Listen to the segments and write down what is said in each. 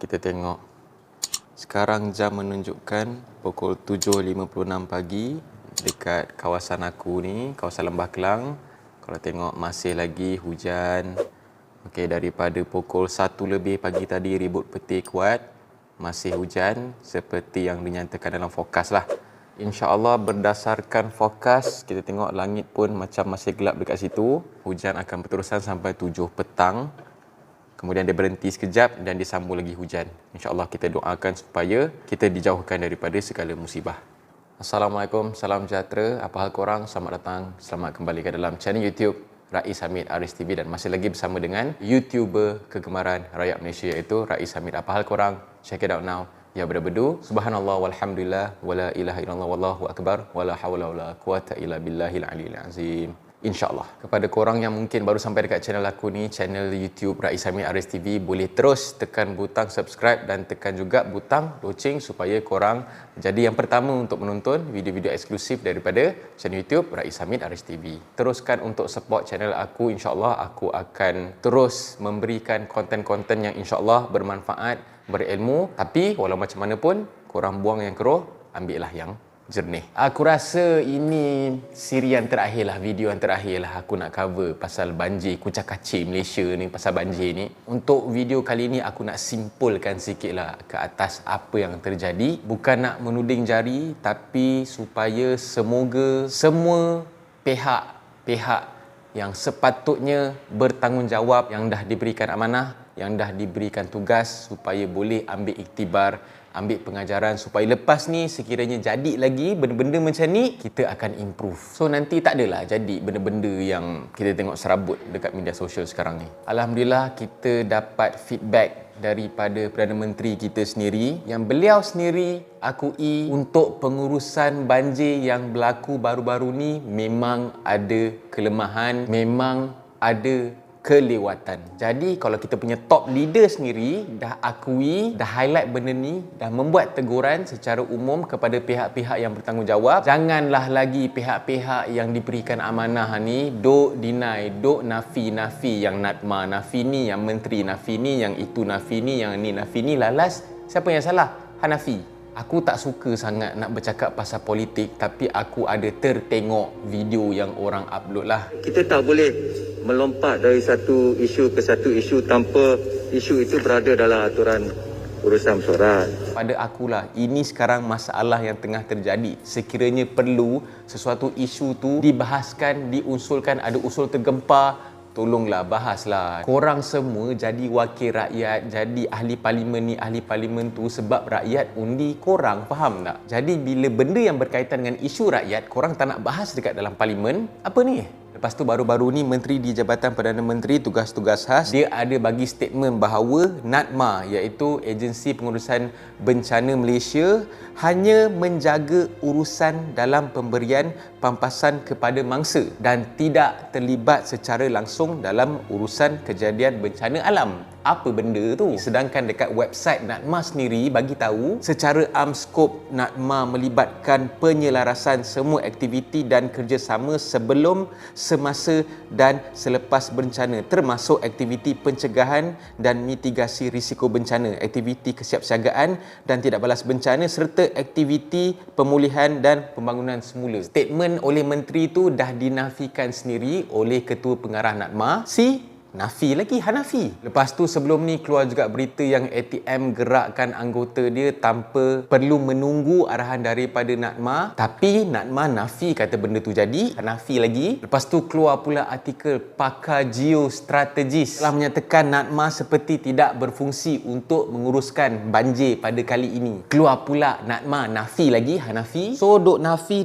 kita tengok. Sekarang jam menunjukkan pukul 7.56 pagi dekat kawasan aku ni, kawasan Lembah Kelang. Kalau tengok masih lagi hujan. Okey, daripada pukul 1 lebih pagi tadi ribut petir kuat, masih hujan seperti yang dinyatakan dalam forecast lah. InsyaAllah berdasarkan forecast, kita tengok langit pun macam masih gelap dekat situ. Hujan akan berterusan sampai 7 petang. Kemudian dia berhenti sekejap dan disambung lagi hujan. InsyaAllah kita doakan supaya kita dijauhkan daripada segala musibah. Assalamualaikum, salam sejahtera. Apa hal korang? Selamat datang, selamat kembali ke dalam channel YouTube Rais Hamid Aris TV dan masih lagi bersama dengan YouTuber kegemaran rakyat Malaysia iaitu Rais Hamid. Apa hal korang? Check it out now. Ya berbedu. Subhanallah walhamdulillah wala ilaha illallah wallahu akbar wala hawla wala quwata illa billahil aliyil azim. InsyaAllah. Kepada korang yang mungkin baru sampai dekat channel aku ni, channel YouTube Rais Hamid Aris TV, boleh terus tekan butang subscribe dan tekan juga butang loceng supaya korang jadi yang pertama untuk menonton video-video eksklusif daripada channel YouTube Rais Hamid Aris TV. Teruskan untuk support channel aku, insyaAllah aku akan terus memberikan konten-konten yang insyaAllah bermanfaat, berilmu, tapi walau macam mana pun korang buang yang keruh, ambillah yang jernih. Aku rasa ini siri yang terakhir lah, video yang terakhir lah aku nak cover pasal banjir kucak-kacir Malaysia ni, pasal banjir ni. Untuk video kali ni aku nak simpulkan sikit lah ke atas apa yang terjadi. Bukan nak menuding jari, tapi supaya semoga semua pihak yang sepatutnya bertanggungjawab, yang dah diberikan amanah, yang dah diberikan tugas supaya boleh ambil iktibar, ambil pengajaran supaya lepas ni sekiranya jadi lagi benda-benda macam ni, kita akan improve. So nanti tak adalah jadi benda-benda yang kita tengok serabut dekat media sosial sekarang ni. Alhamdulillah kita dapat feedback daripada Perdana Menteri kita sendiri yang beliau sendiri akui untuk pengurusan banjir yang berlaku baru-baru ni memang ada kelemahan, memang ada kelewatan. Jadi kalau kita punya top leader sendiri dah akui, dah highlight benda ni, dah membuat teguran secara umum kepada pihak-pihak yang bertanggungjawab, janganlah lagi pihak-pihak yang diberikan amanah ni duk deny, duk nafi yang Natma nafi ni, yang menteri nafi ni, yang itu nafi ni, yang ni nafi ni. Lalas siapa yang salah? Hanafi. Aku tak suka sangat nak bercakap pasal politik, tapi aku ada tertengok video yang orang upload lah. Kita tak boleh melompat dari satu isu ke satu isu tanpa isu itu berada dalam aturan urusan mesyuarat. Pada akulah, ini sekarang masalah yang tengah terjadi. Sekiranya perlu sesuatu isu tu dibahaskan, diusulkan, ada usul tergempar, tolonglah bahaslah. Korang semua jadi wakil rakyat, jadi ahli parlimen ni, ahli parlimen tu sebab rakyat undi korang, faham tak? Jadi bila benda yang berkaitan dengan isu rakyat, korang tak nak bahas dekat dalam parlimen, apa ni? Lepas tu baru-baru ni Menteri di Jabatan Perdana Menteri Tugas-Tugas Khas, dia ada bagi statement bahawa NADMA iaitu Agensi Pengurusan Bencana Malaysia hanya menjaga urusan dalam pemberian pampasan kepada mangsa dan tidak terlibat secara langsung dalam urusan kejadian bencana alam. Apa benda tu? Sedangkan dekat website NADMA sendiri bagi tahu secara skop NADMA melibatkan penyelarasan semua aktiviti dan kerjasama sebelum, semasa dan selepas bencana, termasuk aktiviti pencegahan dan mitigasi risiko bencana, aktiviti kesiapsiagaan dan tidak balas bencana serta aktiviti pemulihan dan pembangunan semula. Statement oleh menteri tu dah dinafikan sendiri oleh Ketua Pengarah NADMA, nafi lagi, Hanafi. Lepas tu sebelum ni keluar juga berita yang ATM gerakkan anggota dia tanpa perlu menunggu arahan daripada NADMA. Tapi NADMA nafi kata benda tu jadi, Hanafi lagi. Lepas tu keluar pula artikel pakar geostrategis telah menyatakan NADMA seperti tidak berfungsi untuk menguruskan banjir pada kali ini. Keluar pula NADMA nafi lagi, Hanafi. So duk nafi,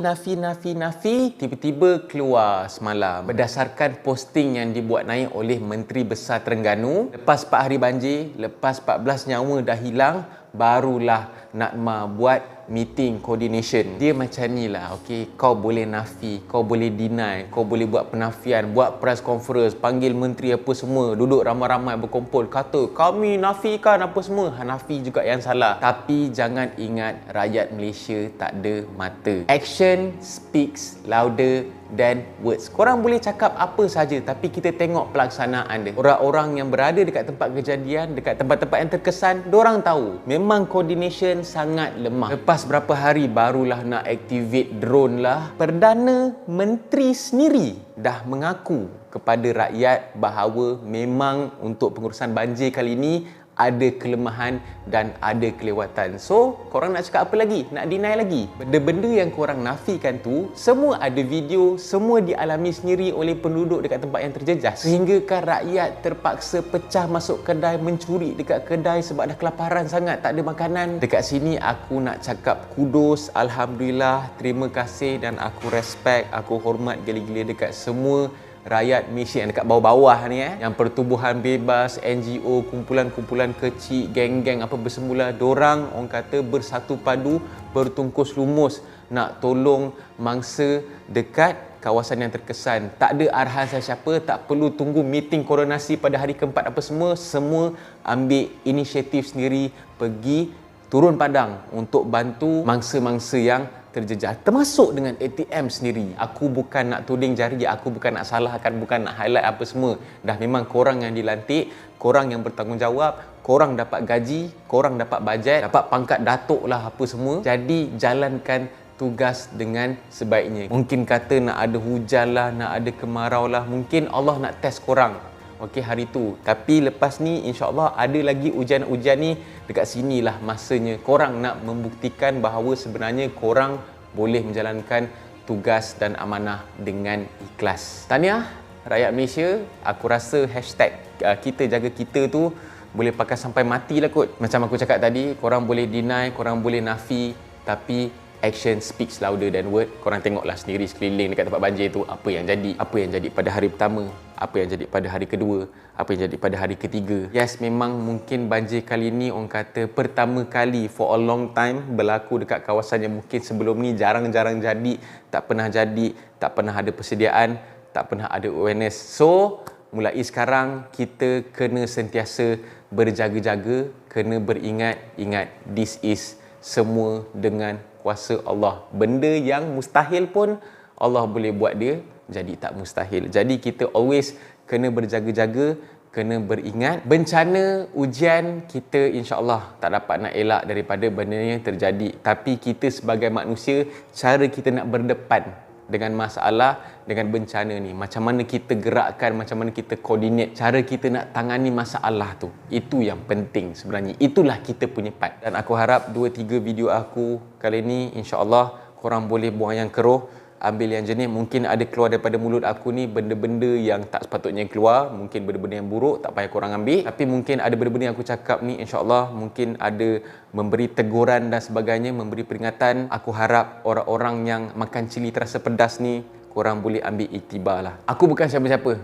tiba-tiba keluar semalam berdasarkan posting yang dibuat naik oleh Menteri Besar Terengganu. Lepas 4 hari banjir, lepas 14 nyawa dah hilang, barulah nak buat meeting coordination. Dia macam ni lah, okey. Kau boleh nafi, kau boleh deny, kau boleh buat penafian, buat press conference, panggil menteri apa semua, duduk ramai-ramai berkumpul, kata kami nafikan apa semua. Nafi juga yang salah. Tapi jangan ingat rakyat Malaysia tak ada mata. Action speaks louder than words. Korang boleh cakap apa saja, tapi kita tengok pelaksanaan dia. Orang-orang yang berada dekat tempat kejadian, dekat tempat-tempat yang terkesan, diorang tahu memang coordination sangat lemah. Lepas berapa hari barulah nak activate drone lah. Perdana Menteri sendiri dah mengaku kepada rakyat bahawa memang untuk pengurusan banjir kali ini ada kelemahan dan ada kelewatan. So, korang nak cakap apa lagi? Nak deny lagi? Benda-benda yang korang nafikan tu, semua ada video, semua dialami sendiri oleh penduduk dekat tempat yang terjejas. Sehingga kan rakyat terpaksa pecah masuk kedai, mencuri dekat kedai sebab dah kelaparan sangat, tak ada makanan. Dekat sini aku nak cakap kudos, alhamdulillah, terima kasih dan aku respect, aku hormat gila-gila dekat semua rakyat Malaysia yang dekat bawah-bawah ni yang pertubuhan bebas, NGO, kumpulan-kumpulan kecil, geng-geng apa bersemula, dorang orang kata bersatu padu, bertungkus lumus nak tolong mangsa dekat kawasan yang terkesan. Tak ada arahan siapa, tak perlu tunggu meeting koordinasi pada hari keempat apa semua ambil inisiatif sendiri pergi turun padang untuk bantu mangsa-mangsa yang terjejas, termasuk dengan ATM sendiri. Aku bukan nak tuding jari, aku bukan nak salahkan, bukan nak highlight apa semua. Dah memang korang yang dilantik, korang yang bertanggungjawab, korang dapat gaji, korang dapat bajet, dapat pangkat datuk lah apa semua. Jadi jalankan tugas dengan sebaiknya. Mungkin kata nak ada hujan lah, nak ada kemarau lah, mungkin Allah nak test korang, okey, hari tu. Tapi lepas ni insya-Allah ada lagi ujian-ujian ni. Dekat sinilah masanya korang nak membuktikan bahawa sebenarnya korang boleh menjalankan tugas dan amanah dengan ikhlas. Tahniah rakyat Malaysia. Aku rasa hashtag kita jaga kita tu boleh pakai sampai mati lah kot. Macam aku cakap tadi, korang boleh deny, korang boleh nafi, tapi action speaks louder than word. Korang tengoklah sendiri sekeliling dekat tempat banjir tu apa yang jadi. Apa yang jadi pada hari pertama, apa yang jadi pada hari kedua, apa yang jadi pada hari ketiga. Yes, memang mungkin banjir kali ni orang kata pertama kali for a long time berlaku dekat kawasan yang mungkin sebelum ni jarang-jarang jadi, tak pernah jadi, tak pernah ada persediaan, tak pernah ada awareness. So, mulai sekarang kita kena sentiasa berjaga-jaga, kena beringat-ingat this is semua dengan kuasa Allah. Benda yang mustahil pun Allah boleh buat dia jadi tak mustahil. Jadi kita always kena berjaga-jaga, kena beringat. Bencana, ujian, kita insya-Allah tak dapat nak elak daripada benda yang terjadi. Tapi kita sebagai manusia, cara kita nak berdepan dengan masalah, dengan bencana ni, macam mana kita gerakkan, macam mana kita coordinate, cara kita nak tangani masalah tu, itu yang penting sebenarnya. Itulah kita punya part. Dan aku harap 2-3 video aku kali ni insya-Allah korang boleh buang yang keruh, ambil yang jernih. Mungkin ada keluar daripada mulut aku ni benda-benda yang tak sepatutnya keluar, mungkin benda-benda yang buruk, tak payah korang ambil. Tapi mungkin ada benda-benda yang aku cakap ni insya-Allah mungkin ada memberi teguran dan sebagainya, memberi peringatan. Aku harap orang-orang yang makan cili terasa pedas ni korang boleh ambil iktibar lah. Aku bukan siapa-siapa.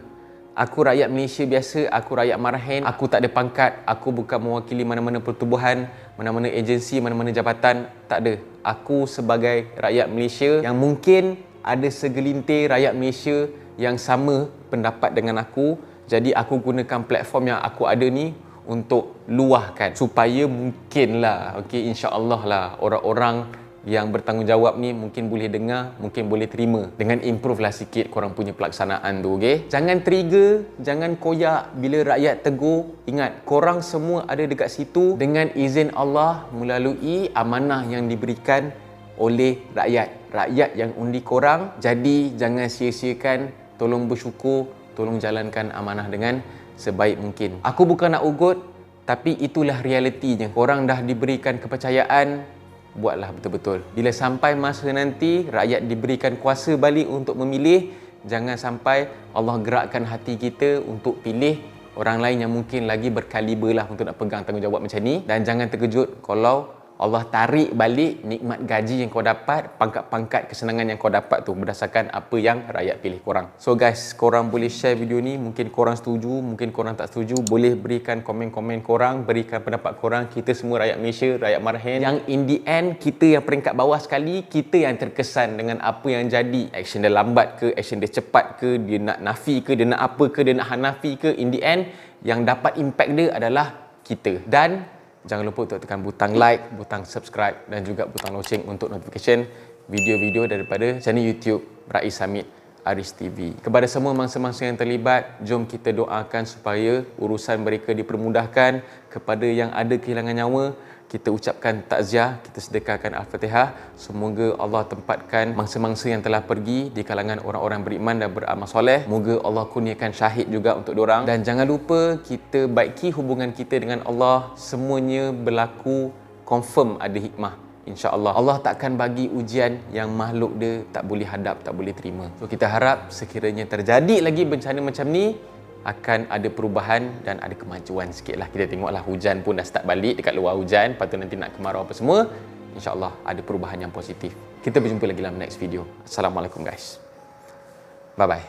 Aku rakyat Malaysia biasa, aku rakyat marahin, aku tak ada pangkat, aku bukan mewakili mana-mana pertubuhan, mana-mana agensi, mana-mana jabatan, tak ada. Aku sebagai rakyat Malaysia yang mungkin ada segelintir rakyat Malaysia yang sama pendapat dengan aku. Jadi aku gunakan platform yang aku ada ni untuk luahkan supaya mungkinlah, okey, insya-Allah lah orang-orang yang bertanggungjawab ni mungkin boleh dengar, mungkin boleh terima. Dengan improve lah sikit korang punya pelaksanaan tu, okey? Jangan trigger, jangan koyak bila rakyat tegur. Ingat, korang semua ada dekat situ dengan izin Allah melalui amanah yang diberikan oleh rakyat yang undi korang. Jadi jangan sia-siakan, tolong bersyukur, tolong jalankan amanah dengan sebaik mungkin. Aku bukan nak ugut, tapi itulah realitinya. Korang dah diberikan kepercayaan, buatlah betul-betul. Bila sampai masa nanti rakyat diberikan kuasa balik untuk memilih, jangan sampai Allah gerakkan hati kita untuk pilih orang lain yang mungkin lagi berkaliber lah untuk nak pegang tanggungjawab macam ni. Dan jangan terkejut kalau Allah tarik balik nikmat gaji yang kau dapat, pangkat-pangkat kesenangan yang kau dapat tu berdasarkan apa yang rakyat pilih korang. So guys, korang boleh share video ni, mungkin korang setuju, mungkin korang tak setuju, boleh berikan komen-komen korang, berikan pendapat korang. Kita semua rakyat Malaysia, rakyat Marhen, yang in the end kita yang peringkat bawah sekali, kita yang terkesan dengan apa yang jadi. Action dia lambat ke, action dia cepat ke, dia nak nafi ke, dia nak apa ke, dia nak hanafi ke, in the end yang dapat impact dia adalah kita. Dan jangan lupa untuk tekan butang like, butang subscribe dan juga butang loceng untuk notification video-video daripada channel YouTube Rais Hamid Aris TV. Kepada semua mangsa-mangsa yang terlibat, jom kita doakan supaya urusan mereka dipermudahkan. Kepada yang ada kehilangan nyawa, kita ucapkan takziah, kita sedekahkan Al-Fatihah. Semoga Allah tempatkan mangsa-mangsa yang telah pergi di kalangan orang-orang beriman dan beramal soleh. Moga Allah kurniakan syahid juga untuk diorang. Dan jangan lupa kita baiki hubungan kita dengan Allah. Semuanya berlaku confirm ada hikmah. InsyaAllah Allah takkan bagi ujian yang makhluk dia tak boleh hadap, tak boleh terima. So kita harap sekiranya terjadi lagi bencana macam ni, akan ada perubahan dan ada kemajuan sikit lah. Kita tengoklah hujan pun dah start balik dekat luar hujan, lepas tu nanti nak kemarau apa semua. InsyaAllah ada perubahan yang positif. Kita berjumpa lagi dalam next video. Assalamualaikum guys. Bye bye.